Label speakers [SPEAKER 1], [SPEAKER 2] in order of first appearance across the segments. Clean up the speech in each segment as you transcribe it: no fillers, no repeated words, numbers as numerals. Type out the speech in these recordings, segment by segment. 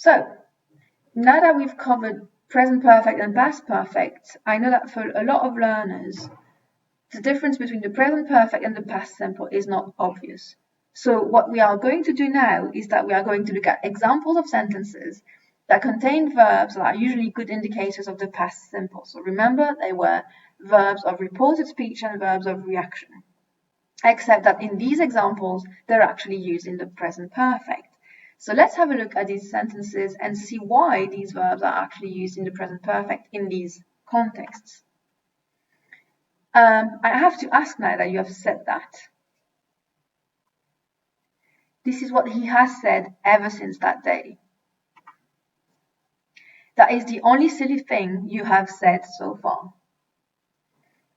[SPEAKER 1] So now that we've covered present perfect and past perfect, I know that for a lot of learners, the difference between the present perfect and the past simple is not obvious. So what we are going to do now is that we are going to look at examples of sentences that contain verbs that are usually good indicators of the past simple. So remember, they were verbs of reported speech and verbs of reaction, except that in these examples, they're actually used in the present perfect. So let's have a look at these sentences and see why these verbs are actually used in the present perfect in these contexts. I have to ask now that you have said that. This is what he has said ever since that day. That is the only silly thing you have said so far.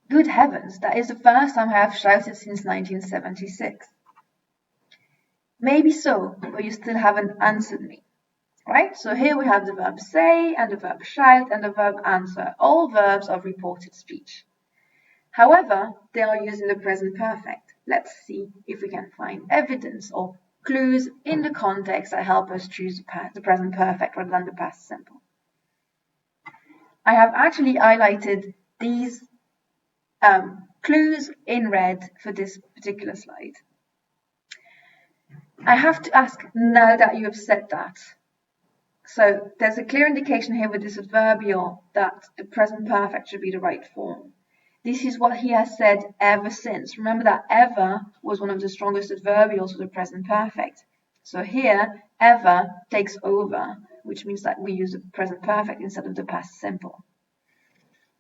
[SPEAKER 1] Good heavens, that is the first time I have shouted since 1976. Maybe so, but you still haven't answered me. Right? So here we have the verb say and the verb shout and the verb answer, all verbs of reported speech. However, they are used in the present perfect. Let's see if we can find evidence or clues in the context that help us choose the present perfect rather than the past simple. I have actually highlighted these clues in red for this particular slide. I have to ask, now that you have said that, so there's a clear indication here with this adverbial that the present perfect should be the right form. This is what he has said ever since. Remember that ever was one of the strongest adverbials for the present perfect. So here, ever takes over, which means that we use the present perfect instead of the past simple.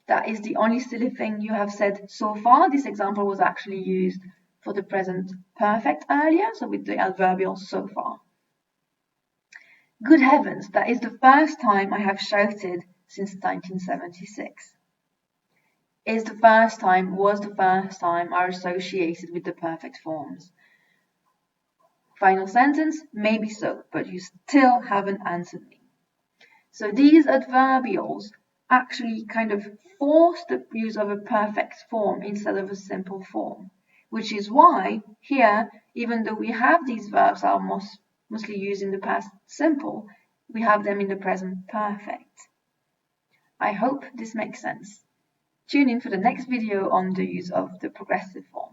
[SPEAKER 1] That is the only silly thing you have said so far. This example was actually used for the present perfect earlier, so with the adverbial so far. Good heavens, that is the first time I have shouted since 1976. Was the first time are associated with the perfect forms. Final sentence, maybe so, but you still haven't answered me. So these adverbials actually kind of force the use of a perfect form instead of a simple form, which is why here, even though we have these verbs that are mostly used in the past simple, we have them in the present perfect. I hope this makes sense. Tune in for the next video on the use of the progressive form.